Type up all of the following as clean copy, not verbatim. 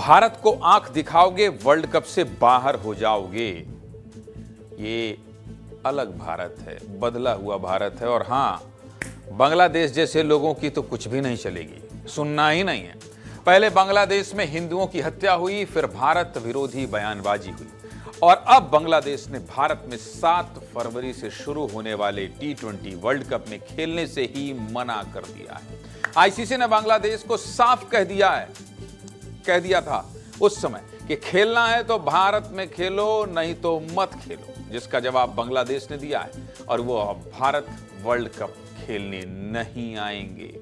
भारत को आंख दिखाओगे, वर्ल्ड कप से बाहर हो जाओगे। ये अलग भारत है, बदला हुआ भारत है। और हां, बांग्लादेश जैसे लोगों की तो कुछ भी नहीं चलेगी, सुनना ही नहीं है। पहले बांग्लादेश में हिंदुओं की हत्या हुई, फिर भारत विरोधी बयानबाजी हुई, और अब बांग्लादेश ने भारत में 7 फरवरी से शुरू होने वाले T20 वर्ल्ड कप में खेलने से ही मना कर दिया है। आईसीसी ने बांग्लादेश को साफ कह दिया था उस समय कि खेलना है तो भारत में खेलो, नहीं तो मत खेलो, जिसका जवाब बांग्लादेश ने दिया है। और वो अब भारत वर्ल्ड कप खेलने नहीं आएंगे,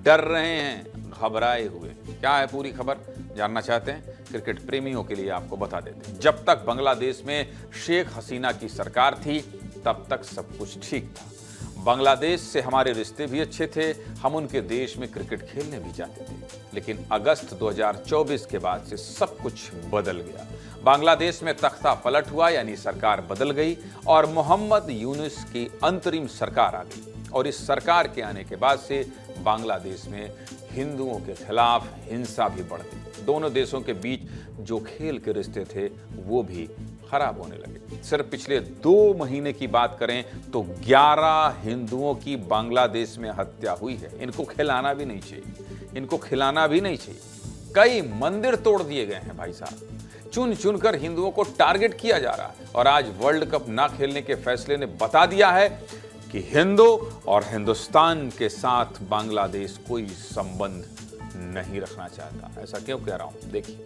डर रहे हैं, घबराए हुए। क्या है पूरी खबर, जानना चाहते हैं? क्रिकेट प्रेमियों के लिए आपको बता देते हैं। जब तक बांग्लादेश में शेख हसीना की सरकार थी, तब तक सब कुछ ठीक था। बांग्लादेश से हमारे रिश्ते भी अच्छे थे, हम उनके देश में क्रिकेट खेलने भी जाते थे। लेकिन अगस्त 2024 के बाद से सब कुछ बदल गया। बांग्लादेश में तख्ता पलट हुआ, यानी सरकार बदल गई और मोहम्मद यूनुस की अंतरिम सरकार आ गई। और इस सरकार के आने के बाद से बांग्लादेश में हिंदुओं के खिलाफ हिंसा भी बढ़ गई। दोनों देशों के बीच जो खेल के रिश्ते थे वो भी खराब होने लगे। सिर्फ पिछले 2 महीने की बात करें तो 11 हिंदुओं की बांग्लादेश में हत्या हुई है। इनको खिलाना भी नहीं चाहिए, इनको खिलाना भी नहीं चाहिए। कई मंदिर तोड़ दिए गए हैं भाई साहब, चुन चुनकर हिंदुओं को टारगेट किया जा रहा है। और आज वर्ल्ड कप ना खेलने के फैसले ने बता दिया है कि हिंदू और हिंदुस्तान के साथ बांग्लादेश कोई संबंध नहीं रखना चाहता। ऐसा क्यों कह रहा हूं, देखिए।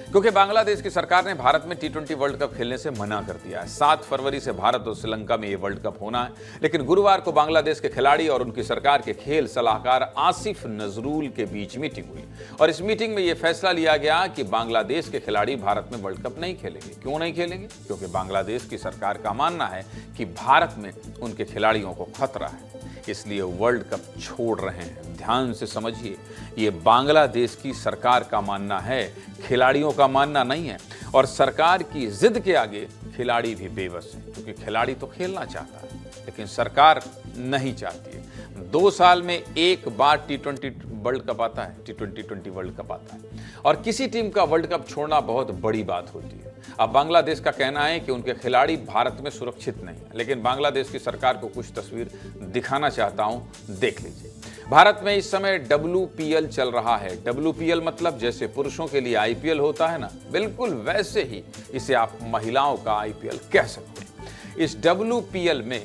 क्योंकि बांग्लादेश की सरकार ने भारत में T20 वर्ल्ड कप खेलने से मना कर दिया है। 7 फरवरी से भारत और श्रीलंका में ये वर्ल्ड कप होना है। लेकिन गुरुवार को बांग्लादेश के खिलाड़ी और उनकी सरकार के खेल सलाहकार आसिफ नजरूल के बीच मीटिंग हुई, और इस मीटिंग में यह फैसला लिया गया कि बांग्लादेश के खिलाड़ी भारत में वर्ल्ड कप नहीं खेलेंगे। क्यों नहीं खेलेंगे? क्योंकि बांग्लादेश की सरकार का मानना है कि भारत में उनके खिलाड़ियों को खतरा है, इसलिए वर्ल्ड कप छोड़ रहे हैं। ध्यान से समझिए, ये बांग्लादेश की सरकार का मानना है, खिलाड़ियों का मानना नहीं है। और सरकार की जिद के आगे खिलाड़ी भी बेबस है, क्योंकि खिलाड़ी तो खेलना चाहता है, लेकिन सरकार नहीं चाहती है। 2 साल में एक बार T20 वर्ल्ड कप आता है, T20 वर्ल्ड कप आता है, और किसी टीम का वर्ल्ड कप छोड़ना बहुत बड़ी बात होती है। अब बांग्लादेश का कहना है कि उनके खिलाड़ी भारत में सुरक्षित नहीं है, लेकिन बांग्लादेश की सरकार को कुछ तस्वीर दिखाना चाहता हूं, देख लीजिए। भारत में इस समय WPL चल रहा है। WPL मतलब जैसे पुरुषों के लिए IPL होता है ना, बिल्कुल वैसे ही इसे आप महिलाओं का IPL कह सकते हैं। इस WPL में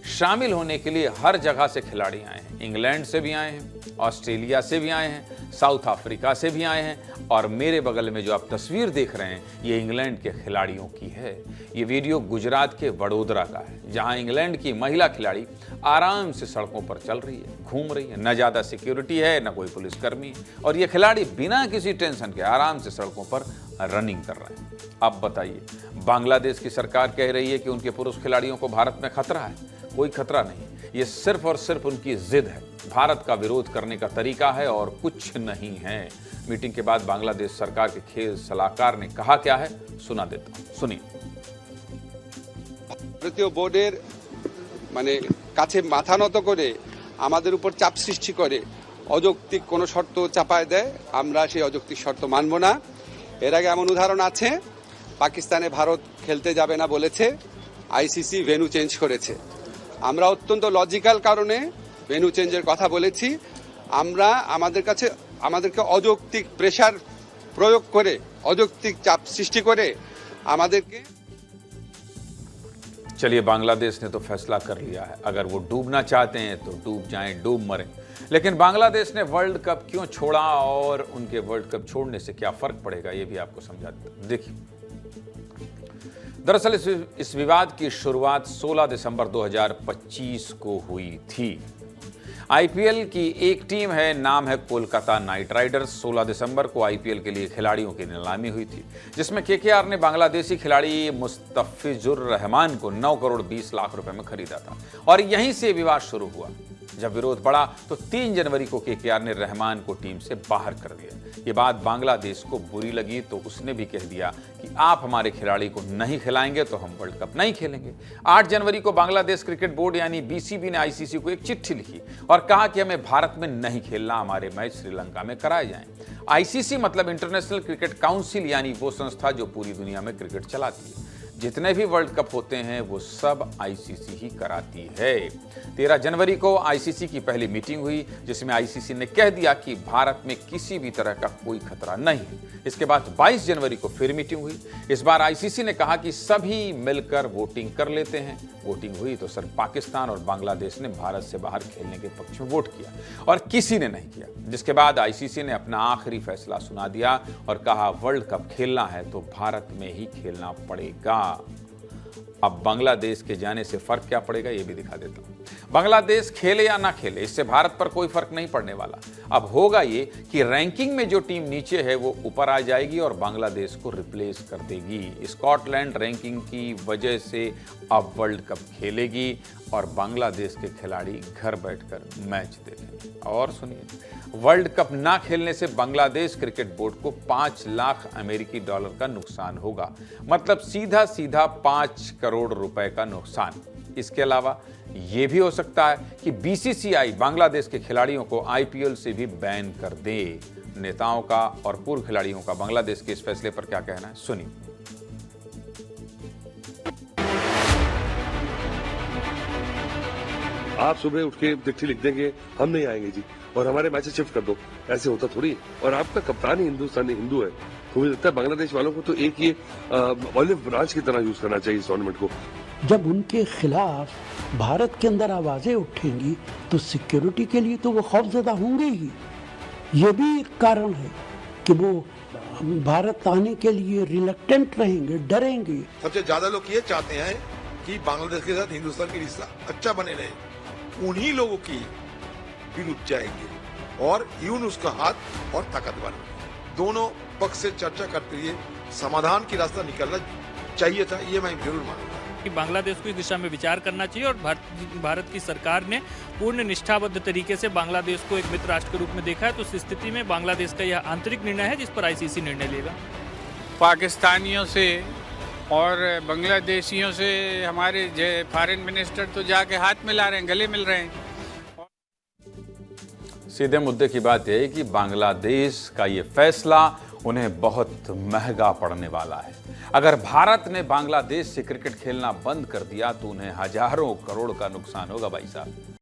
शामिल होने के लिए हर जगह से खिलाड़ी आए हैं। इंग्लैंड से भी आए हैं, ऑस्ट्रेलिया से भी आए हैं, साउथ अफ्रीका से भी आए हैं, और मेरे बगल में जो आप तस्वीर देख रहे हैं ये इंग्लैंड के खिलाड़ियों की है। ये वीडियो गुजरात के वडोदरा का है, जहां इंग्लैंड की महिला खिलाड़ी आराम से सड़कों पर चल रही है, घूम रही है। न ज़्यादा सिक्योरिटी है, न कोई पुलिसकर्मी, और ये खिलाड़ी बिना किसी टेंशन के आराम से सड़कों पर रनिंग कर रहे हैं। अब बताइए, बांग्लादेश की सरकार कह रही है कि उनके पुरुष खिलाड़ियों को भारत में खतरा है। कोई खतरा नहीं, ये सिर्फ और सिर्फ उनकी जिद है, भारत का विरोध करने का तरीका है और कुछ नहीं है। मीटिंग के बाद बांग्लादेश सरकार के खेल सलाहकार ने कहा क्या है, सुना देता हूं, सुनिए। भारतीय बोर्डेर माने কাছে মাথা নত করে আমাদের উপর চাপ সৃষ্টি করে অযৌক্তিক কোনো শর্ত চাপায় দেয়, আমরা সেই অযৌক্তিক শর্ত মানব না। এর আগে এমন উদাহরণ আছে, পাকিস্তানে ভারত খেলতে যাবে না বলেছে, আইসিসি ভেন্যু চেঞ্জ করেছে। আমরা অত্যন্ত লজিক্যাল কারণে ভেন্যু চেঞ্জের কথা বলেছি। আমরা আমাদেরকে অযৌক্তিক প্রেসার প্রয়োগ করে, অযৌক্তিক চাপ সৃষ্টি করে আমাদেরকে। चलिए, बांग्लादेश ने तो फैसला कर लिया है, अगर वो डूबना चाहते हैं तो डूब जाएं, डूब मरें। लेकिन बांग्लादेश ने वर्ल्ड कप क्यों छोड़ा और उनके वर्ल्ड कप छोड़ने से क्या फर्क पड़ेगा, ये भी आपको समझा देता हूं। देखिए, दरअसल इस विवाद की शुरुआत 16 दिसंबर 2025 को हुई थी। IPL की एक टीम है, नाम है कोलकाता नाइट राइडर्स। 16 दिसंबर को IPL के लिए खिलाड़ियों की नीलामी हुई थी, जिसमें KKR ने बांग्लादेशी खिलाड़ी मुस्तफिजुर रहमान को 9 करोड़ 20 लाख रुपए में खरीदा था, और यहीं से विवाद शुरू हुआ। जब विरोध बढ़ा तो 3 जनवरी को केकेआर ने रहमान को टीम से बाहर कर दिया। ये बात बांग्लादेश को बुरी लगी तो उसने भी कह दिया कि आप हमारे खिलाड़ी को नहीं खिलाएंगे तो हम वर्ल्ड कप नहीं खेलेंगे। 8 जनवरी को बांग्लादेश क्रिकेट बोर्ड यानी बीसीबी ने आईसीसी को एक चिट्ठी लिखी और कहा कि हमें भारत में नहीं खेलना, हमारे मैच श्रीलंका में कराए जाएं। आईसीसी मतलब इंटरनेशनल क्रिकेट काउंसिल, यानी वो संस्था जो पूरी दुनिया में क्रिकेट चलाती है। जितने भी वर्ल्ड कप होते हैं वो सब आईसीसी ही कराती है। 13 जनवरी को आईसीसी की पहली मीटिंग हुई जिसमें आईसीसी ने कह दिया कि भारत में किसी भी तरह का कोई खतरा नहीं है। इसके बाद 22 जनवरी को फिर मीटिंग हुई। इस बार आईसीसी ने कहा कि सभी मिलकर वोटिंग कर लेते हैं। वोटिंग हुई तो सिर्फ पाकिस्तान और बांग्लादेश ने भारत से बाहर खेलने के पक्ष में वोट किया और किसी ने नहीं किया, जिसके बाद आईसीसी ने अपना आखिरी फैसला सुना दिया और कहा वर्ल्ड कप खेलना है तो भारत में ही खेलना पड़ेगा। अब बांग्लादेश के जाने से फर्क क्या पड़ेगा ये भी दिखा देता हूं। बांग्लादेश खेले या ना खेले इससे भारत पर कोई फर्क नहीं पड़ने वाला। अब होगा ये कि रैंकिंग में जो टीम नीचे है वो ऊपर आ जाएगी और बांग्लादेश को रिप्लेस कर देगी। स्कॉटलैंड रैंकिंग की वजह से अब वर्ल्ड कप खेलेगी और बांग्लादेश के खिलाड़ी घर बैठकर मैच देखेंगे। और सुनिए, वर्ल्ड कप ना खेलने से बांग्लादेश क्रिकेट बोर्ड को 5 लाख अमेरिकी डॉलर का नुकसान होगा, मतलब सीधा सीधा 5 करोड़ रुपए का नुकसान। इसके अलावा यह भी हो सकता है कि बीसीसीआई बांग्लादेश के खिलाड़ियों को आईपीएल से भी बैन कर दे। नेताओं का और पूर्व खिलाड़ियों का बांग्लादेश के इस फैसले पर क्या कहना है, सुनिए। आप सुबह उठ के चिट्ठी लिख देंगे हम नहीं आएंगे जी और हमारे मैचेस शिफ्ट कर दो, ऐसे होता थोड़ी है। और आपका कप्तान ही हिंदुस्तानी हिंदू है तो मुझे लगता है बांग्लादेश वालों को तो एक ये ऑलिव ब्रांच की तरह यूज करना चाहिए इस टूर्नामेंट को। जब उनके खिलाफ भारत के अंदर आवाजें उठेंगी तो सिक्योरिटी के लिए तो वो खौफजदा होंगे ही। ये भी एक कारण है कि वो भारत आने के लिए रिलक्टेंट रहेंगे, डरेंगे। सबसे ज्यादा लोग ये चाहते हैं कि बांग्लादेश के साथ हिंदुस्तान की रिश्ता अच्छा बने रहे। उन्हीं लोगों की विरुद्ध जाएंगे और यून उसका हाथ और ताकतवर दोनों पक्ष से चर्चा करते हुए समाधान की रास्ता निकलना चाहिए था, ये मैं जरूर मानूंगा। बांग्लादेश को इस दिशा में विचार करना चाहिए और भारत की सरकार ने पूर्ण निष्ठाबद्ध तरीके से बांग्लादेश को एक मित्र राष्ट्र के रूप में देखा है। तो इस स्थिति में बांग्लादेश का यह आंतरिक निर्णय है जिस पर आईसीसी निर्णय लेगा। पाकिस्तानियों से और बांग्लादेशियों से हमारे फॉरेन मिनिस्टर तो जाके हाथ मिला रहे हैं, गले मिल रहे हैं। सीधे मुद्दे की बात यह है कि बांग्लादेश का ये फैसला उन्हें बहुत महंगा पड़ने वाला है। अगर भारत ने बांग्लादेश से क्रिकेट खेलना बंद कर दिया तो उन्हें हजारों करोड़ का नुकसान होगा भाई साहब।